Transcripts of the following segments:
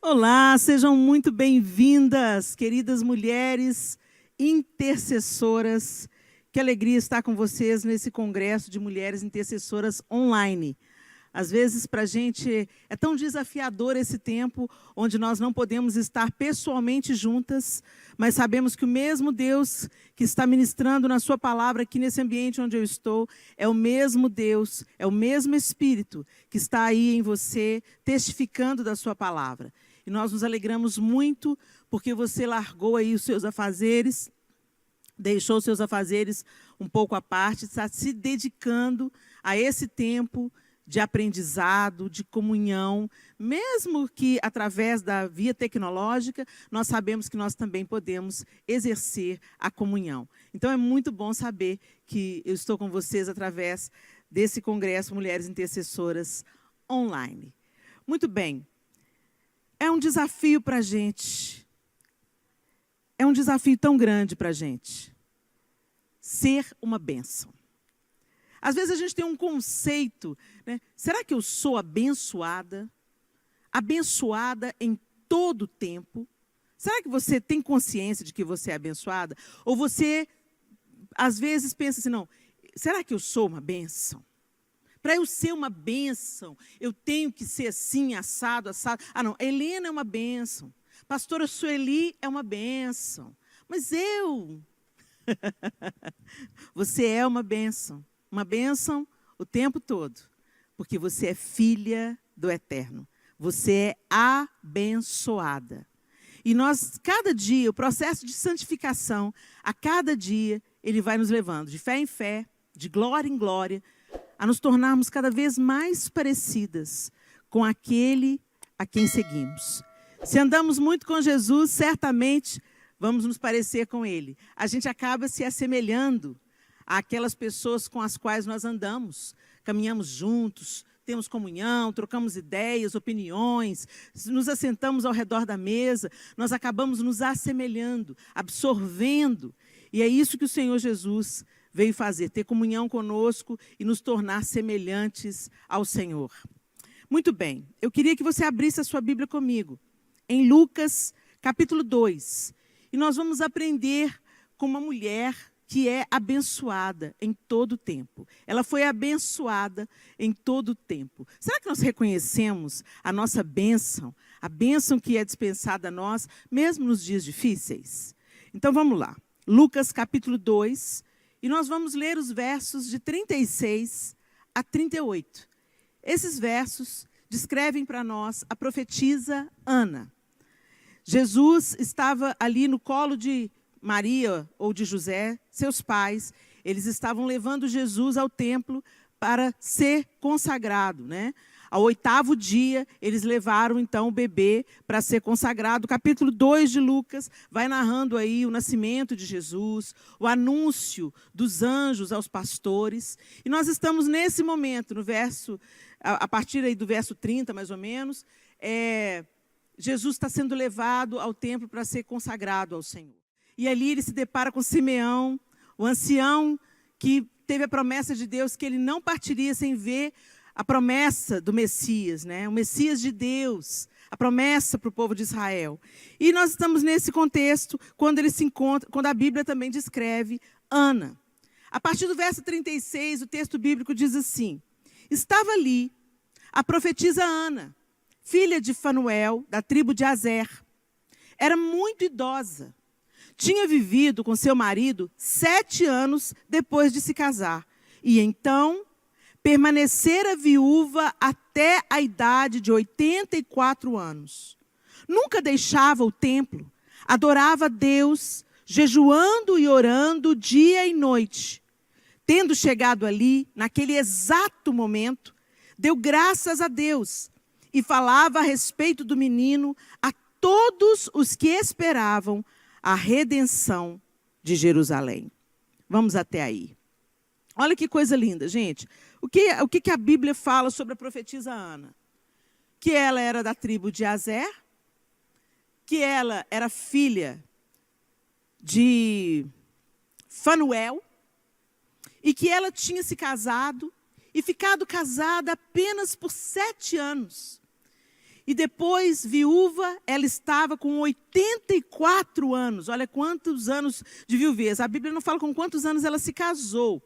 Olá, sejam muito bem-vindas, queridas mulheres intercessoras. Que alegria estar com vocês nesse congresso de mulheres intercessoras online. Às vezes, para a gente, é tão desafiador esse tempo, onde nós não podemos estar pessoalmente juntas, mas sabemos que o mesmo Deus que está ministrando na sua palavra aqui nesse ambiente onde eu estou, é o mesmo Deus, é o mesmo Espírito que está aí em você, testificando da sua palavra. E nós nos alegramos muito, porque você largou aí os seus afazeres, deixou os seus afazeres um pouco à parte, está se dedicando a esse tempo de aprendizado, de comunhão, mesmo que através da via tecnológica, nós sabemos que nós também podemos exercer a comunhão. Então, é muito bom saber que eu estou com vocês através desse Congresso Mulheres Intercessoras online. Muito bem. É um desafio para a gente. É um desafio tão grande para a gente. Ser uma bênção. Às vezes a gente tem um conceito, né? Será que eu sou abençoada? Abençoada em todo o tempo? Será que você tem consciência de que você é abençoada? Ou você, às vezes, pensa assim, não, será que eu sou uma bênção? Para eu ser uma bênção, eu tenho que ser assim, assado, assado. Ah, não, Helena é uma bênção. Pastora Sueli é uma bênção. Mas eu... Você é uma bênção o tempo todo, porque você é filha do Eterno. Você é abençoada. E nós, cada dia, o processo de santificação, a cada dia, ele vai nos levando de fé em fé, de glória em glória, a nos tornarmos cada vez mais parecidas com aquele a quem seguimos. Se andamos muito com Jesus, certamente vamos nos parecer com Ele. A gente acaba se assemelhando àquelas pessoas com as quais nós andamos, caminhamos juntos, temos comunhão, trocamos ideias, opiniões, nos assentamos ao redor da mesa, nós acabamos nos assemelhando, absorvendo. E é isso que o Senhor Jesus veio fazer, ter comunhão conosco e nos tornar semelhantes ao Senhor. Muito bem, eu queria que você abrisse a sua Bíblia comigo, em Lucas, capítulo 2. E nós vamos aprender com uma mulher que é abençoada em todo o tempo. Ela foi abençoada em todo o tempo. Será que nós reconhecemos a nossa bênção, a bênção que é dispensada a nós, mesmo nos dias difíceis? Então vamos lá. Lucas capítulo 2, e nós vamos ler os versos de 36 a 38. Esses versos descrevem para nós a profetisa Ana. Jesus estava ali no colo de Maria ou de José, seus pais. Eles estavam levando Jesus ao templo para ser consagrado, né? Ao 8º dia, eles levaram, então, o bebê para ser consagrado. O capítulo 2 de Lucas vai narrando aí o nascimento de Jesus, o anúncio dos anjos aos pastores. E nós estamos nesse momento, no verso, a partir aí do verso 30, mais ou menos, Jesus está sendo levado ao templo para ser consagrado ao Senhor. E ali ele se depara com Simeão, o ancião que teve a promessa de Deus que ele não partiria sem ver a promessa do Messias, né? O Messias de Deus, a promessa para o povo de Israel. E nós estamos nesse contexto quando ele se encontra, quando a Bíblia também descreve Ana. A partir do verso 36, o texto bíblico diz assim: estava ali a profetisa Ana, filha de Fanuel, da tribo de Aser. Era muito idosa. Tinha vivido com seu marido 7 anos depois de se casar. E então permanecera viúva até a idade de 84 anos. Nunca deixava o templo. Adorava a Deus, jejuando e orando dia e noite. Tendo chegado ali, naquele exato momento, deu graças a Deus e falava a respeito do menino a todos os que esperavam a redenção de Jerusalém. Vamos até aí. Olha que coisa linda, gente. O que a Bíblia fala sobre a profetisa Ana? Que ela era da tribo de Aser, que ela era filha de Fanuel, e que ela tinha se casado e ficado casada apenas por 7 anos. E depois, viúva, ela estava com 84 anos. Olha quantos anos de viuvez. A Bíblia não fala com quantos anos ela se casou.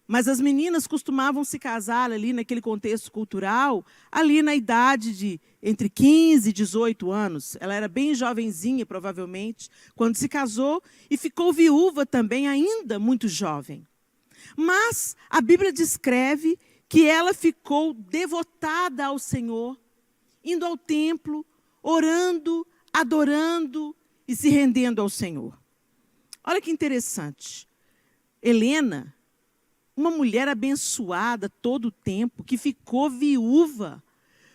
Mas as meninas costumavam se casar ali naquele contexto cultural, ali na idade de entre 15 e 18 anos. Ela era bem jovenzinha, provavelmente, quando se casou, e ficou viúva também, ainda muito jovem. Mas a Bíblia descreve que ela ficou devotada ao Senhor, indo ao templo, orando, adorando e se rendendo ao Senhor. Olha que interessante. Helena, uma mulher abençoada todo o tempo, que ficou viúva,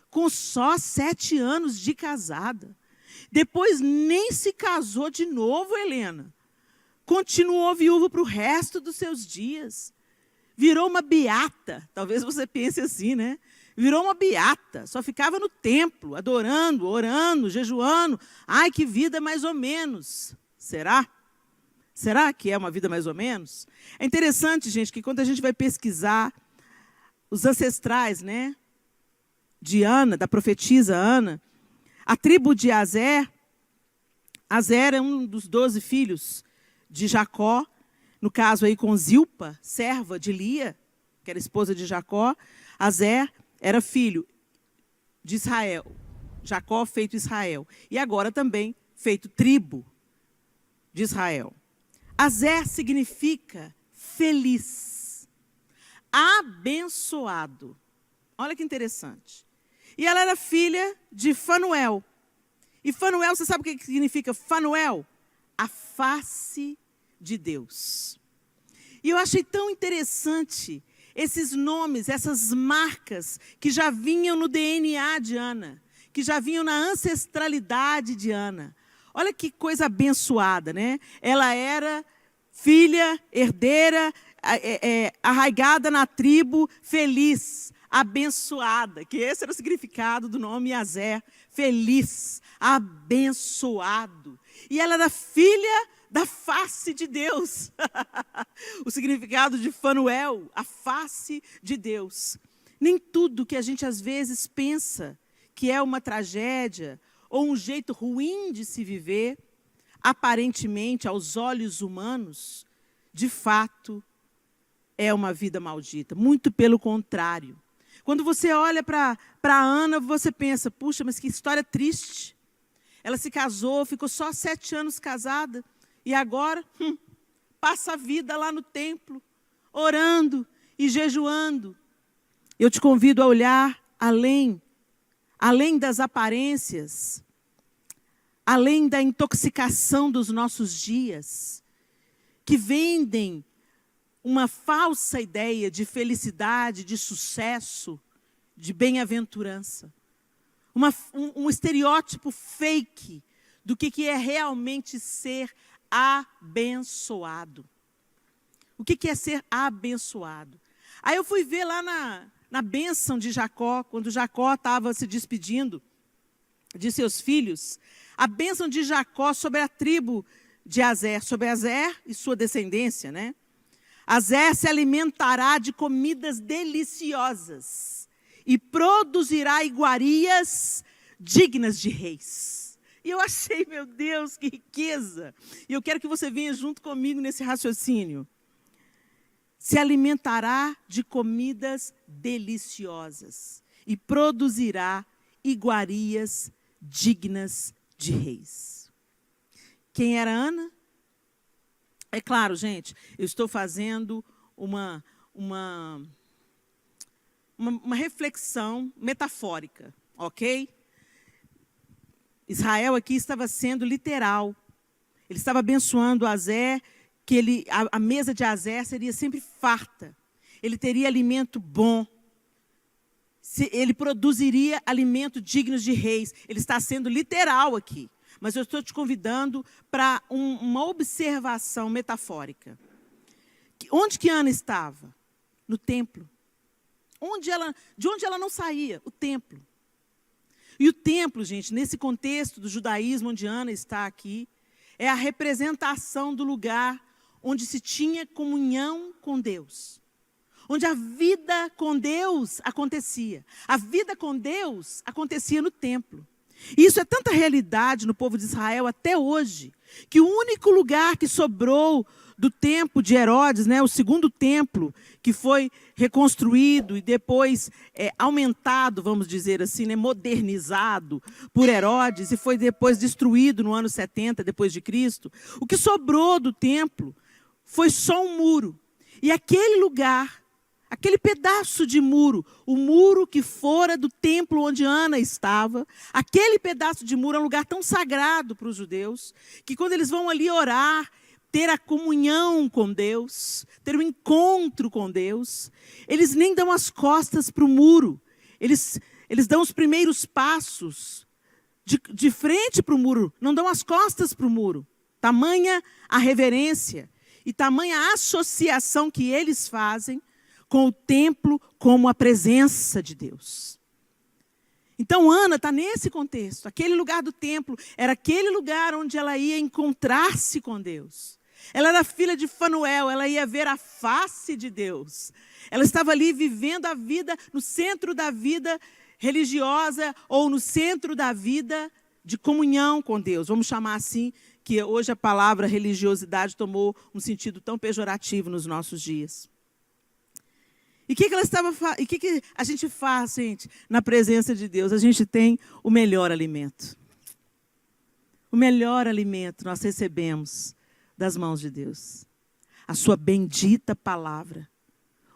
com só 7 anos de casada. Depois nem se casou de novo, Helena. Continuou viúva para o resto dos seus dias. Virou uma beata. Talvez você pense assim, né? Virou uma beata. Só ficava no templo, adorando, orando, jejuando. Ai, que vida mais ou menos. Será? Será que é uma vida mais ou menos? É interessante, gente, que quando a gente vai pesquisar os ancestrais, né, de Ana, da profetisa Ana, a tribo de Aser é um dos 12 filhos de Jacó, no caso aí com Zilpa, serva de Lia, que era esposa de Jacó. Aser era filho de Israel, Jacó feito Israel, e agora também feito tribo de Israel. Aser significa feliz, abençoado. Olha que interessante. E ela era filha de Fanuel. E Fanuel, você sabe o que significa Fanuel? A face de Deus. E eu achei tão interessante esses nomes, essas marcas que já vinham no DNA de Ana, que já vinham na ancestralidade de Ana. Olha que coisa abençoada, né? Ela era filha, herdeira, arraigada na tribo, feliz, abençoada. Que esse era o significado do nome Aser, feliz, abençoado. E ela era filha da face de Deus. O significado de Fanuel, a face de Deus. Nem tudo que a gente às vezes pensa que é uma tragédia ou um jeito ruim de se viver, aparentemente, aos olhos humanos, de fato, é uma vida maldita. Muito pelo contrário. Quando você olha para Ana, você pensa, puxa, mas que história triste. Ela se casou, ficou só 7 anos casada, e agora passa a vida lá no templo, orando e jejuando. Eu te convido a olhar além das aparências, além da intoxicação dos nossos dias, que vendem uma falsa ideia de felicidade, de sucesso, de bem-aventurança. Um estereótipo fake do que é realmente ser abençoado. O que é ser abençoado? Aí eu fui ver lá na bênção de Jacó, quando Jacó estava se despedindo de seus filhos, a bênção de Jacó sobre a tribo de Aser, sobre Aser e sua descendência, né? Aser se alimentará de comidas deliciosas e produzirá iguarias dignas de reis. E eu achei, meu Deus, que riqueza! E eu quero que você venha junto comigo nesse raciocínio. Se alimentará de comidas deliciosas e produzirá iguarias dignas de reis. Quem era Ana? É claro, gente, eu estou fazendo uma reflexão metafórica, ok? Israel aqui estava sendo literal. Ele estava abençoando Aser, que a mesa de Aser seria sempre farta. Ele teria alimento bom. Ele produziria alimento digno de reis. Ele está sendo literal aqui. Mas eu estou te convidando para uma observação metafórica. Onde que Ana estava? No templo. De onde ela não saía? O templo. E o templo, gente, nesse contexto do judaísmo onde Ana está aqui, é a representação do lugar onde se tinha comunhão com Deus. onde a vida com Deus acontecia. A vida com Deus acontecia no templo. E isso é tanta realidade no povo de Israel até hoje, que o único lugar que sobrou do tempo de Herodes, o segundo templo, que foi reconstruído e depois aumentado, vamos dizer assim, modernizado por Herodes, e foi depois destruído no ano 70 depois de Cristo, o que sobrou do templo foi só um muro. E aquele lugar, aquele pedaço de muro, o muro que fora do templo onde Ana estava, aquele pedaço de muro é um lugar tão sagrado para os judeus, que quando eles vão ali orar, ter a comunhão com Deus, ter um encontro com Deus, eles nem dão as costas para o muro, eles dão os primeiros passos de frente para o muro, não dão as costas para o muro. Tamanha a reverência e tamanha a associação que eles fazem com o templo como a presença de Deus. Então Ana está nesse contexto, aquele lugar do templo, era aquele lugar onde ela ia encontrar-se com Deus. Ela era filha de Fanuel, ela ia ver a face de Deus. Ela estava ali vivendo a vida, no centro da vida religiosa, ou no centro da vida de comunhão com Deus. Vamos chamar assim, que hoje a palavra religiosidade tomou um sentido tão pejorativo nos nossos dias. E o que a gente faz, gente, na presença de Deus? A gente tem o melhor alimento. O melhor alimento nós recebemos das mãos de Deus. A sua bendita palavra,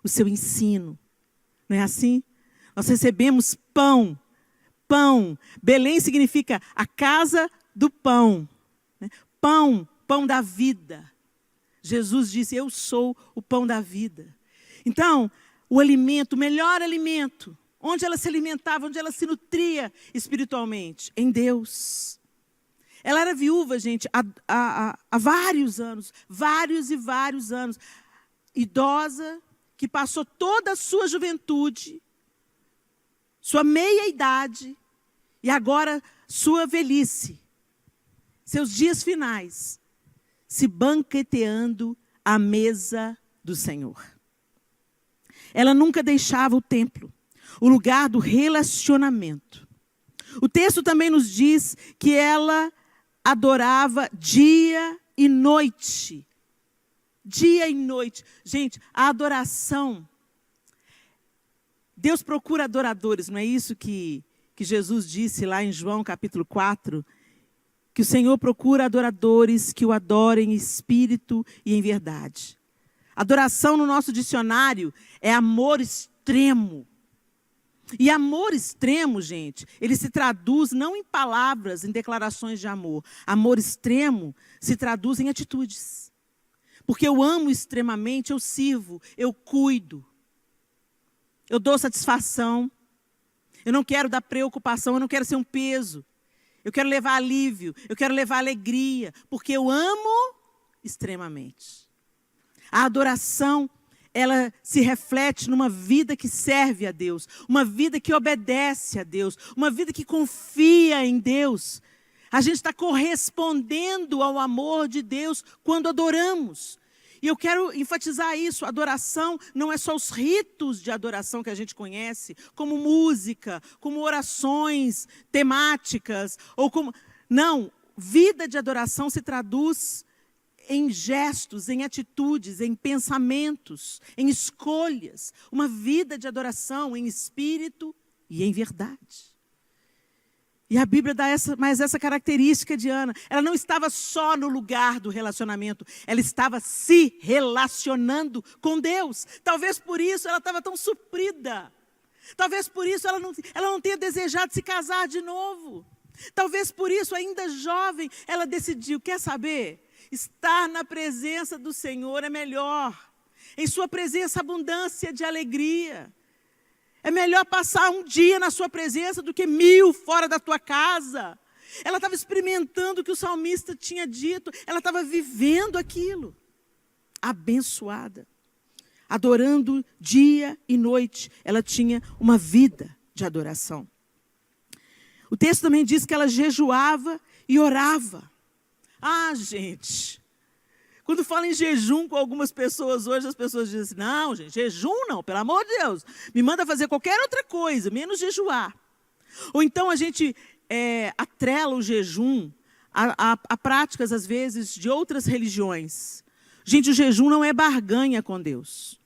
o seu ensino. Não é assim? Nós recebemos pão. Pão. Belém significa a casa do pão. Pão, pão da vida. Jesus disse, eu sou o pão da vida. Então, o alimento, o melhor alimento, onde ela se alimentava, onde ela se nutria espiritualmente? Em Deus. Ela era viúva, gente, há vários anos, vários e vários anos. Idosa, que passou toda a sua juventude, sua meia-idade, e agora sua velhice, seus dias finais, se banqueteando à mesa do Senhor. Ela nunca deixava o templo, o lugar do relacionamento. O texto também nos diz que ela adorava dia e noite. Dia e noite. Gente, a adoração, Deus procura adoradores, não é isso que Jesus disse lá em João capítulo 4? Que o Senhor procura adoradores que o adorem em espírito e em verdade. Adoração no nosso dicionário é amor extremo. E amor extremo, gente, ele se traduz não em palavras, em declarações de amor. Amor extremo se traduz em atitudes. Porque eu amo extremamente, eu sirvo, eu cuido. Eu dou satisfação. Eu não quero dar preocupação, eu não quero ser um peso. Eu quero levar alívio, eu quero levar alegria. Porque eu amo extremamente. A adoração, ela se reflete numa vida que serve a Deus, uma vida que obedece a Deus, uma vida que confia em Deus. A gente está correspondendo ao amor de Deus quando adoramos. E eu quero enfatizar isso, a adoração não é só os ritos de adoração que a gente conhece, como música, como orações temáticas, ou como... Não, vida de adoração se traduz em gestos, em atitudes, em pensamentos, em escolhas. Uma vida de adoração em espírito e em verdade. E a Bíblia dá mais essa característica de Ana. Ela não estava só no lugar do relacionamento. Ela estava se relacionando com Deus. Talvez por isso ela estava tão suprida. Talvez por isso ela não tenha desejado se casar de novo. Talvez por isso, ainda jovem, ela decidiu, quer saber? Estar na presença do Senhor é melhor. Em sua presença, abundância de alegria. É melhor passar um dia na sua presença do que 1000 fora da tua casa. Ela estava experimentando o que o salmista tinha dito. Ela estava vivendo aquilo. Abençoada. Adorando dia e noite. Ela tinha uma vida de adoração. O texto também diz que ela jejuava e orava. Ah, gente, Quando fala em jejum com algumas pessoas hoje, as pessoas dizem assim, não, gente, jejum não, pelo amor de Deus. Me manda fazer qualquer outra coisa, menos jejuar. Ou então a gente atrela o jejum a práticas, às vezes, de outras religiões. Gente, o jejum não é barganha com Deus.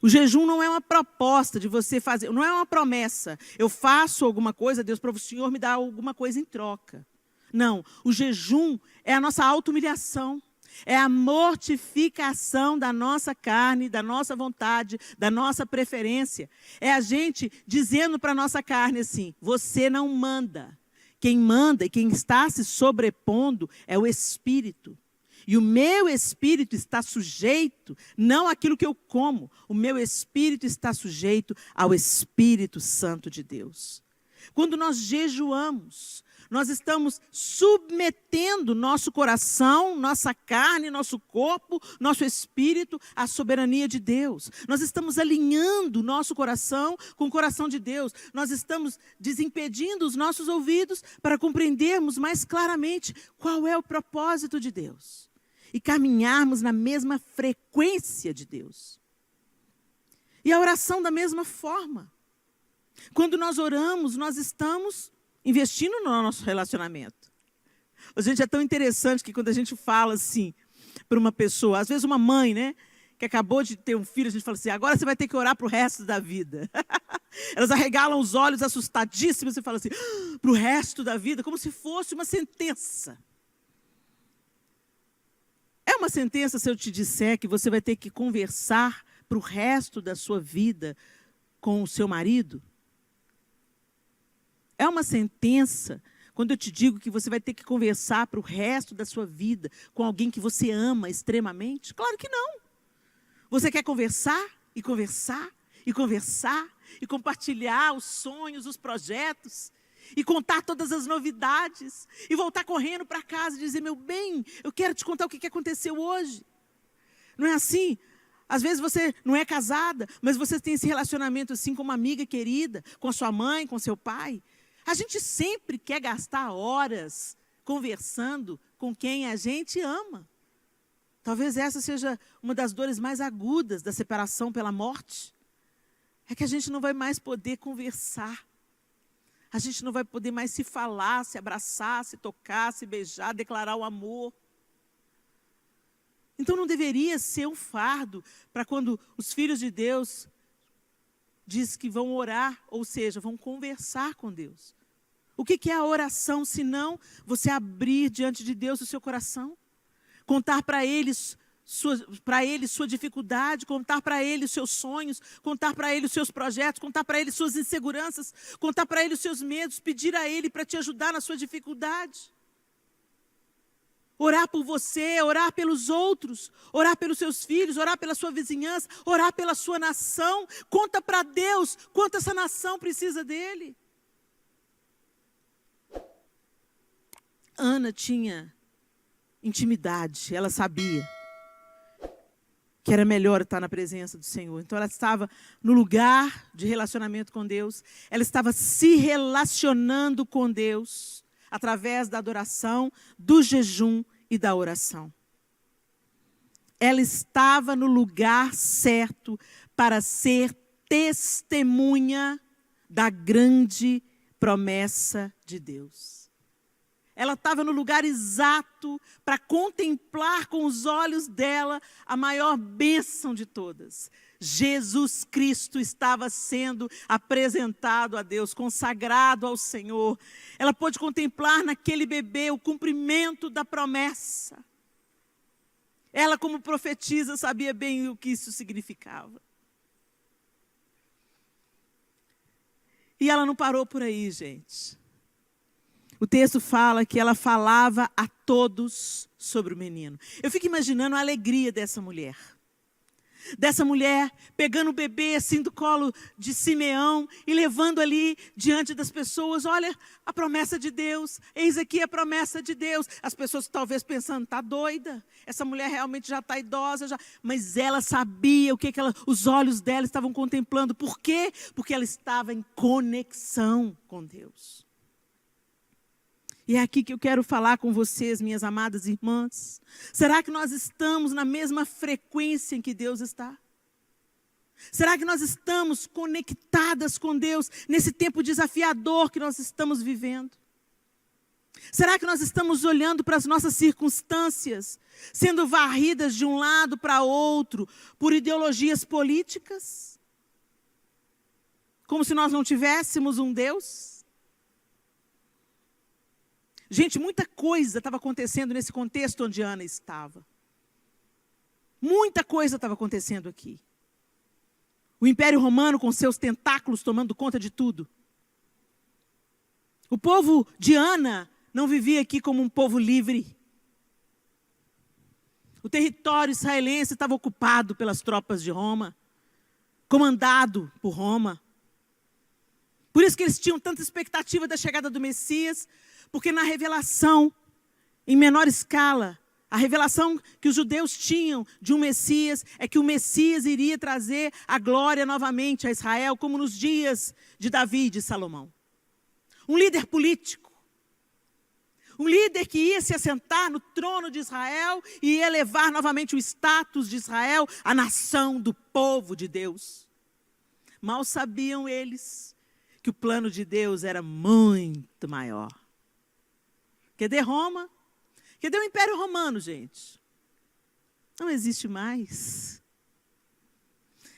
O jejum não é uma proposta de você fazer, não é uma promessa. Eu faço alguma coisa, Deus, para o Senhor me dar alguma coisa em troca. Não, o jejum é a nossa auto-humilhação. É a mortificação da nossa carne, da nossa vontade, da nossa preferência. É a gente dizendo para a nossa carne assim, você não manda. Quem manda e quem está se sobrepondo é o Espírito. E o meu espírito está sujeito, não àquilo que eu como. O meu espírito está sujeito ao Espírito Santo de Deus. Quando nós jejuamos, nós estamos submetendo nosso coração, nossa carne, nosso corpo, nosso espírito à soberania de Deus. Nós estamos alinhando nosso coração com o coração de Deus. Nós estamos desimpedindo os nossos ouvidos para compreendermos mais claramente qual é o propósito de Deus. E caminharmos na mesma frequência de Deus. E a oração da mesma forma. Quando nós oramos, nós estamos investindo no nosso relacionamento. Gente, é tão interessante que quando a gente fala assim para uma pessoa, às vezes uma mãe, né, que acabou de ter um filho, a gente fala assim, agora você vai ter que orar para o resto da vida. Elas arregalam os olhos assustadíssimas e falam assim, para o resto da vida, como se fosse uma sentença. É uma sentença se eu te disser que você vai ter que conversar para o resto da sua vida com o seu marido? É uma sentença quando eu te digo que você vai ter que conversar para o resto da sua vida com alguém que você ama extremamente? Claro que não. Você quer conversar e conversar e conversar e compartilhar os sonhos, os projetos e contar todas as novidades e voltar correndo para casa e dizer, meu bem, eu quero te contar o que aconteceu hoje. Não é assim? Às vezes você não é casada, mas você tem esse relacionamento assim com uma amiga querida, com a sua mãe, com seu pai. A gente sempre quer gastar horas conversando com quem a gente ama. Talvez essa seja uma das dores mais agudas da separação pela morte. É que a gente não vai mais poder conversar. A gente não vai poder mais se falar, se abraçar, se tocar, se beijar, declarar o amor. Então não deveria ser um fardo para quando os filhos de Deus dizem que vão orar, ou seja, vão conversar com Deus. O que é a oração, se não você abrir diante de Deus o seu coração? Contar para Ele sua dificuldade, contar para Ele os seus sonhos, contar para Ele os seus projetos, contar para Ele suas inseguranças, contar para Ele os seus medos, pedir a Ele para te ajudar na sua dificuldade. Orar por você, orar pelos outros, orar pelos seus filhos, orar pela sua vizinhança, orar pela sua nação. Conta para Deus quanto essa nação precisa dEle. Ana tinha intimidade, ela sabia que era melhor estar na presença do Senhor. Então ela estava no lugar de relacionamento com Deus, ela estava se relacionando com Deus através da adoração, do jejum e da oração. Ela estava no lugar certo para ser testemunha da grande promessa de Deus. Ela estava no lugar exato para contemplar com os olhos dela a maior bênção de todas. Jesus Cristo estava sendo apresentado a Deus, consagrado ao Senhor. Ela pôde contemplar naquele bebê o cumprimento da promessa. Ela, como profetisa, sabia bem o que isso significava. E ela não parou por aí, gente. O texto fala que ela falava a todos sobre o menino. Eu fico imaginando a alegria dessa mulher. Dessa mulher pegando o bebê assim do colo de Simeão e levando ali diante das pessoas. Olha a promessa de Deus, eis aqui a promessa de Deus. As pessoas talvez pensando, está doida, essa mulher realmente já está idosa. Mas ela sabia o que os olhos dela estavam contemplando. Por quê? Porque ela estava em conexão com Deus. E é aqui que eu quero falar com vocês, minhas amadas irmãs. Será que nós estamos na mesma frequência em que Deus está? Será que nós estamos conectadas com Deus nesse tempo desafiador que nós estamos vivendo? Será que nós estamos olhando para as nossas circunstâncias, sendo varridas de um lado para outro por ideologias políticas? Como se nós não tivéssemos um Deus? Gente, muita coisa estava acontecendo nesse contexto onde Ana estava. Muita coisa estava acontecendo aqui. O Império Romano com seus tentáculos tomando conta de tudo. O povo de Ana não vivia aqui como um povo livre. O território israelense estava ocupado pelas tropas de Roma, comandado por Roma. Por isso que eles tinham tanta expectativa da chegada do Messias, porque na revelação, em menor escala, a revelação que os judeus tinham de um Messias é que o Messias iria trazer a glória novamente a Israel, como nos dias de Davi e de Salomão. Um líder político, um líder que ia se assentar no trono de Israel e ia elevar novamente o status de Israel, a nação do povo de Deus. Mal sabiam eles que o plano de Deus era muito maior. Cadê Roma? Cadê o Império Romano, gente? Não existe mais.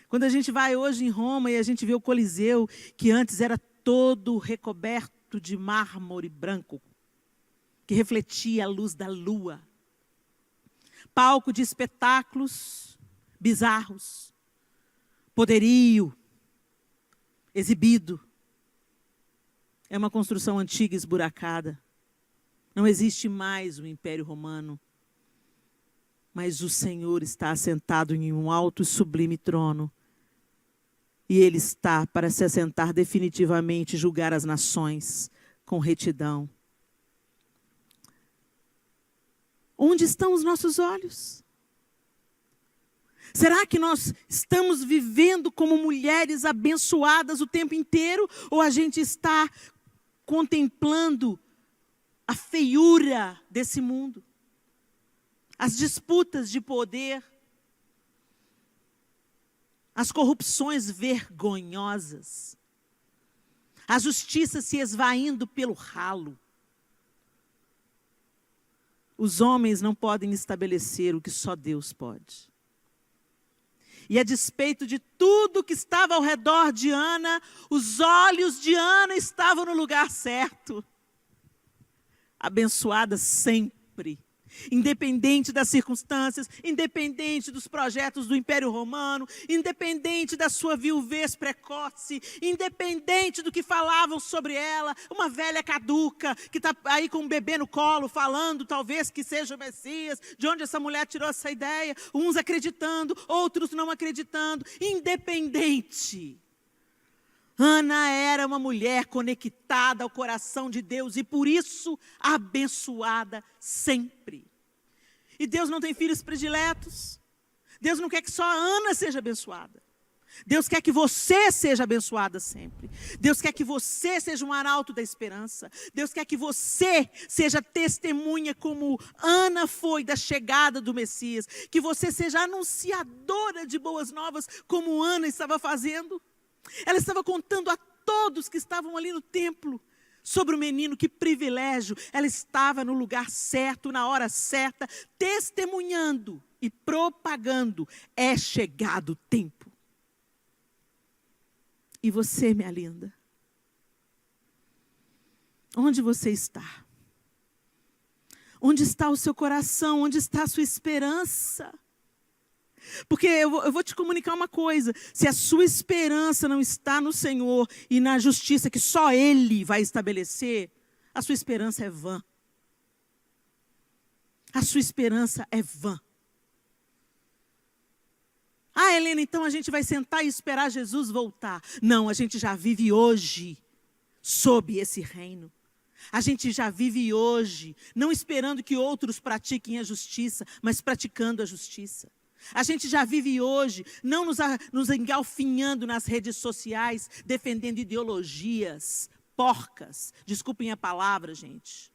Quando a gente vai hoje em Roma e a gente vê o Coliseu, que antes era todo recoberto de mármore branco, que refletia a luz da lua. Palco de espetáculos bizarros, poderio exibido. É uma construção antiga esburacada. Não existe mais o Império Romano, mas o Senhor está assentado em um alto e sublime trono. E Ele está para se assentar definitivamente e julgar as nações com retidão. Onde estão os nossos olhos? Será que nós estamos vivendo como mulheres abençoadas o tempo inteiro? Ou a gente está contemplando a feiura desse mundo, as disputas de poder, as corrupções vergonhosas, a justiça se esvaindo pelo ralo? Os homens não podem estabelecer o que só Deus pode. E a despeito de tudo que estava ao redor de Ana, os olhos de Ana estavam no lugar certo. Abençoada sempre, independente das circunstâncias, independente dos projetos do Império Romano, independente da sua viuvez precoce, independente do que falavam sobre ela, uma velha caduca que está aí com um bebê no colo, falando talvez que seja o Messias, de onde essa mulher tirou essa ideia, uns acreditando, outros não acreditando, independente. Ana era uma mulher conectada ao coração de Deus e por isso abençoada sempre. E Deus não tem filhos prediletos. Deus não quer que só a Ana seja abençoada. Deus quer que você seja abençoada sempre. Deus quer que você seja um arauto da esperança. Deus quer que você seja testemunha como Ana foi da chegada do Messias. Que você seja anunciadora de boas novas como Ana estava fazendo. Ela estava contando a todos que estavam ali no templo sobre o menino. Que privilégio! Ela estava no lugar certo, na hora certa, testemunhando e propagando. É chegado o tempo. E você, minha linda? Onde você está? Onde está o seu coração? Onde está a sua esperança? Porque eu vou te comunicar uma coisa, se a sua esperança não está no Senhor e na justiça que só Ele vai estabelecer, a sua esperança é vã. A sua esperança é vã. Ah, Helena, então a gente vai sentar e esperar Jesus voltar. Não, a gente já vive hoje sob esse reino. A gente já vive hoje, não esperando que outros pratiquem a justiça, mas praticando a justiça. A gente já vive hoje, não nos engalfinhando nas redes sociais, defendendo ideologias porcas. Desculpem a palavra, gente.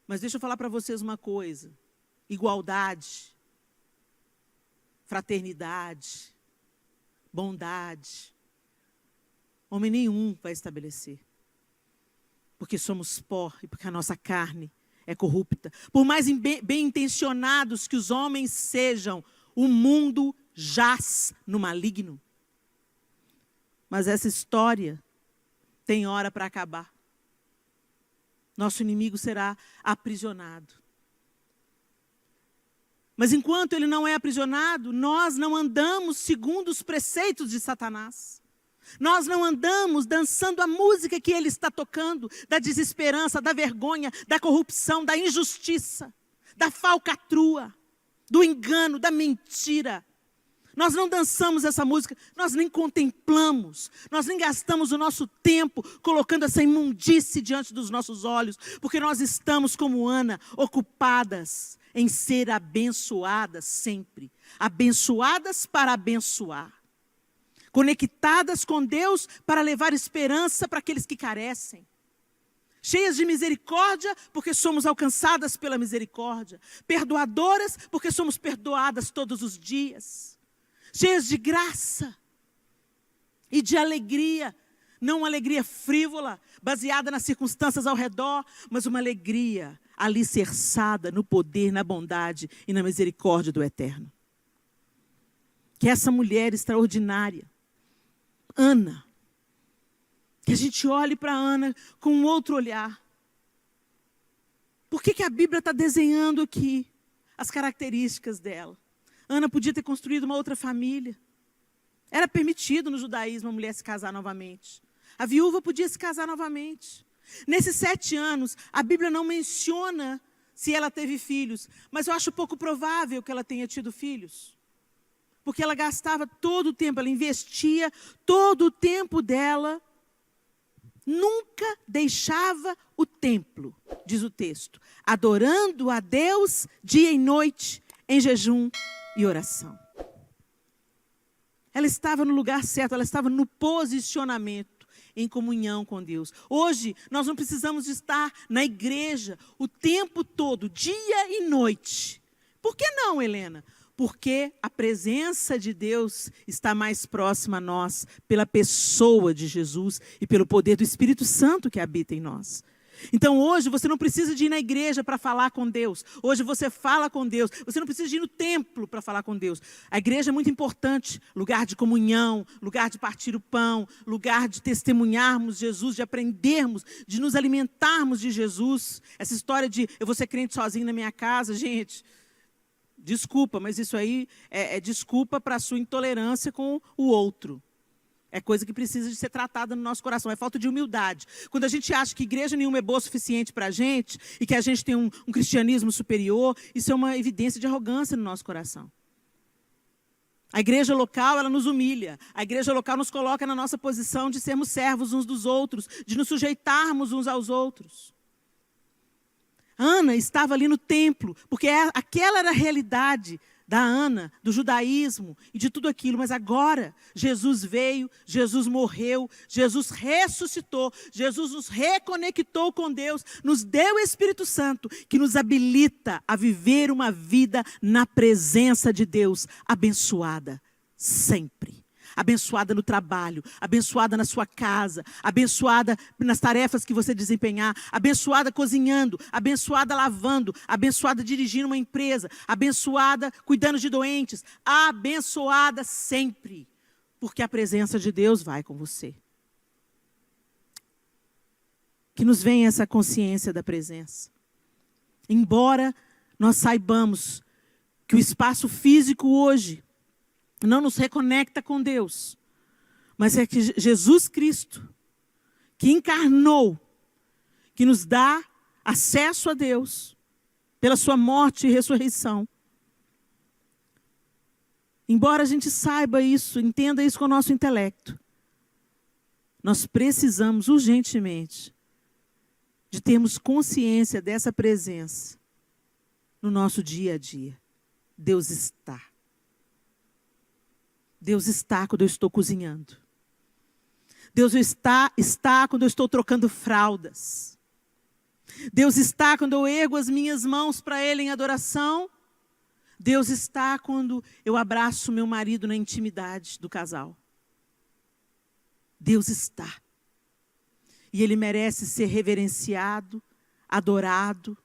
Mas deixa eu falar para vocês uma coisa. Igualdade, fraternidade, bondade, homem nenhum vai estabelecer. Porque somos pó e porque a nossa carne é corrupta. Por mais bem intencionados que os homens sejam, o mundo jaz no maligno. Mas essa história tem hora para acabar. Nosso inimigo será aprisionado. Mas enquanto ele não é aprisionado, nós não andamos segundo os preceitos de Satanás. Nós não andamos dançando a música que ele está tocando, da desesperança, da vergonha, da corrupção, da injustiça, da falcatrua, do engano, da mentira. Nós não dançamos essa música, nós nem contemplamos, nós nem gastamos o nosso tempo colocando essa imundície diante dos nossos olhos, porque nós estamos, como Ana, ocupadas em ser abençoadas sempre. Abençoadas para abençoar. Conectadas com Deus para levar esperança para aqueles que carecem. Cheias de misericórdia, porque somos alcançadas pela misericórdia. Perdoadoras, porque somos perdoadas todos os dias. Cheias de graça e de alegria. Não uma alegria frívola, baseada nas circunstâncias ao redor, mas uma alegria alicerçada no poder, na bondade e na misericórdia do Eterno. Que essa mulher extraordinária, Ana, que a gente olhe para Ana com um outro olhar. Por que a Bíblia está desenhando aqui as características dela? Ana podia ter construído uma outra família. Era permitido no judaísmo a mulher se casar novamente. A viúva podia se casar novamente. Nesses 7 anos, a Bíblia não menciona se ela teve filhos, mas eu acho pouco provável que ela tenha tido filhos. Porque ela gastava todo o tempo, ela investia todo o tempo dela, nunca deixava o templo, diz o texto, adorando a Deus dia e noite, em jejum e oração. Ela estava no lugar certo, ela estava no posicionamento, em comunhão com Deus. Hoje, nós não precisamos estar na igreja o tempo todo, dia e noite. Por que não, Helena? Porque a presença de Deus está mais próxima a nós, pela pessoa de Jesus e pelo poder do Espírito Santo que habita em nós. Então hoje você não precisa de ir na igreja para falar com Deus. Hoje você fala com Deus. Você não precisa de ir no templo para falar com Deus. A igreja é muito importante. Lugar de comunhão, lugar de partir o pão, lugar de testemunharmos Jesus, de aprendermos, de nos alimentarmos de Jesus. Essa história de eu vou ser crente sozinho na minha casa, gente, desculpa, mas isso aí é desculpa para a sua intolerância com o outro. É coisa que precisa de ser tratada no nosso coração. É falta de humildade. Quando a gente acha que igreja nenhuma é boa o suficiente para a gente, e que a gente tem um cristianismo superior, isso é uma evidência de arrogância no nosso coração. A igreja local, ela nos humilha. A igreja local nos coloca na nossa posição de sermos servos uns dos outros, de nos sujeitarmos uns aos outros. Ana estava ali no templo, porque aquela era a realidade da Ana, do judaísmo e de tudo aquilo. Mas agora, Jesus veio, Jesus morreu, Jesus ressuscitou, Jesus nos reconectou com Deus, nos deu o Espírito Santo, que nos habilita a viver uma vida na presença de Deus, abençoada sempre. Abençoada no trabalho, abençoada na sua casa, abençoada nas tarefas que você desempenhar, abençoada cozinhando, abençoada lavando, abençoada dirigindo uma empresa, abençoada cuidando de doentes, abençoada sempre, porque a presença de Deus vai com você. Que nos venha essa consciência da presença. Embora nós saibamos que o espaço físico hoje não nos reconecta com Deus, mas é que Jesus Cristo, que encarnou, que nos dá acesso a Deus, pela sua morte e ressurreição. Embora a gente saiba isso, entenda isso com o nosso intelecto, nós precisamos urgentemente de termos consciência dessa presença no nosso dia a dia. Deus está. Deus está quando eu estou cozinhando. Deus está quando eu estou trocando fraldas. Deus está quando eu ergo as minhas mãos para Ele em adoração. Deus está quando eu abraço meu marido na intimidade do casal. Deus está. E Ele merece ser reverenciado, adorado,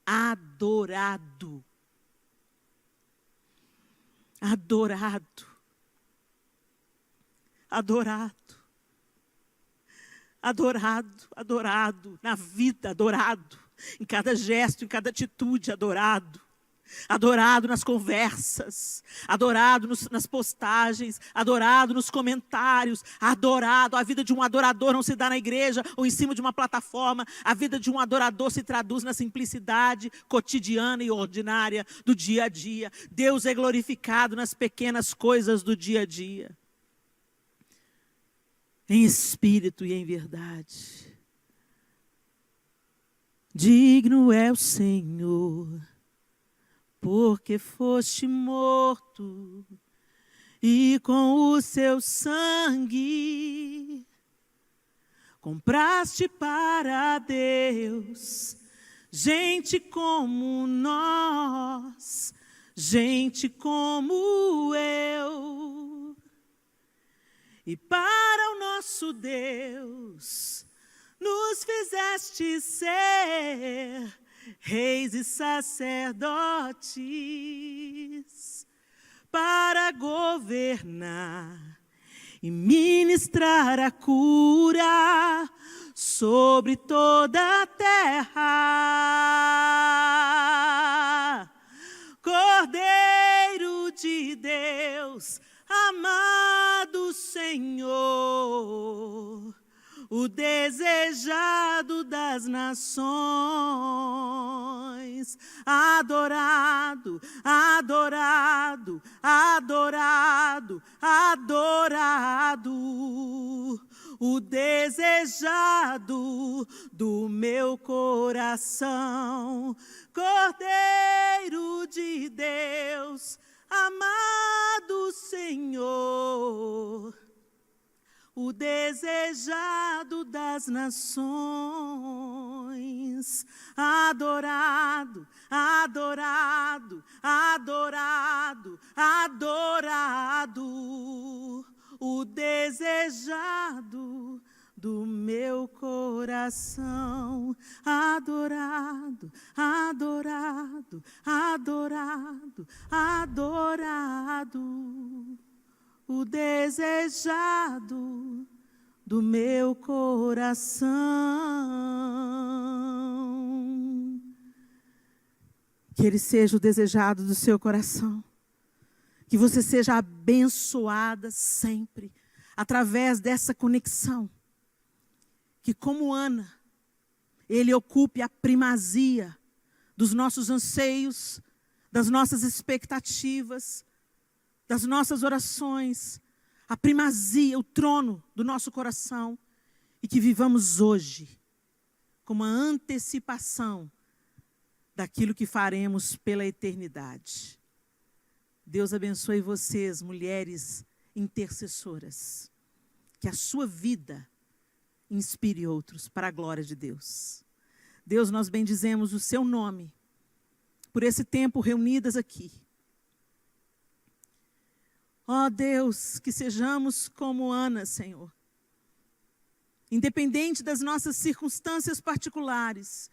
adorado. Adorado. Adorado. Adorado, adorado, na vida, adorado, em cada gesto, em cada atitude, adorado. Adorado nas conversas, adorado nas postagens, adorado nos comentários, adorado. A vida de um adorador não se dá na igreja ou em cima de uma plataforma. A vida de um adorador se traduz na simplicidade cotidiana e ordinária do dia a dia. Deus é glorificado nas pequenas coisas do dia a dia. Em espírito e em verdade. Digno é o Senhor, porque foste morto, e com o seu sangue compraste para Deus gente como nós, gente como eu. E para o nosso Deus nos fizeste ser reis e sacerdotes para governar e ministrar a cura sobre toda a terra. Cordeiro de Deus, amado Senhor, o desejado das nações, adorado, adorado, adorado, adorado, o desejado do meu coração, Cordeiro de Deus, amado Senhor, o desejado das nações, adorado, adorado, adorado, adorado, o desejado do meu coração, adorado, adorado, adorado, adorado, o desejado do meu coração. Que Ele seja o desejado do seu coração. Que você seja abençoada sempre, através dessa conexão. Que como Ana, Ele ocupe a primazia dos nossos anseios, das nossas expectativas, das nossas orações, a primazia, o trono do nosso coração, e que vivamos hoje como uma antecipação daquilo que faremos pela eternidade. Deus abençoe vocês, mulheres intercessoras, que a sua vida inspire outros para a glória de Deus. Deus, nós bendizemos o seu nome por esse tempo reunidas aqui. Ó Deus, que sejamos como Ana, Senhor. Independente das nossas circunstâncias particulares,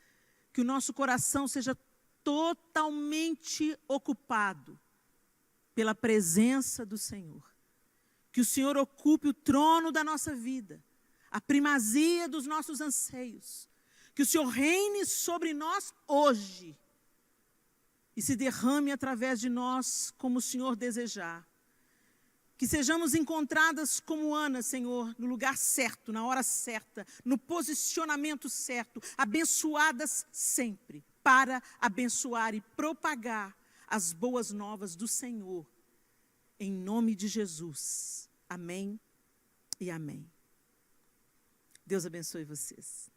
que o nosso coração seja totalmente ocupado pela presença do Senhor. Que o Senhor ocupe o trono da nossa vida, a primazia dos nossos anseios. Que o Senhor reine sobre nós hoje e se derrame através de nós como o Senhor desejar. Que sejamos encontradas como Ana, Senhor, no lugar certo, na hora certa, no posicionamento certo, abençoadas sempre, para abençoar e propagar as boas novas do Senhor, em nome de Jesus. Amém e amém. Deus abençoe vocês.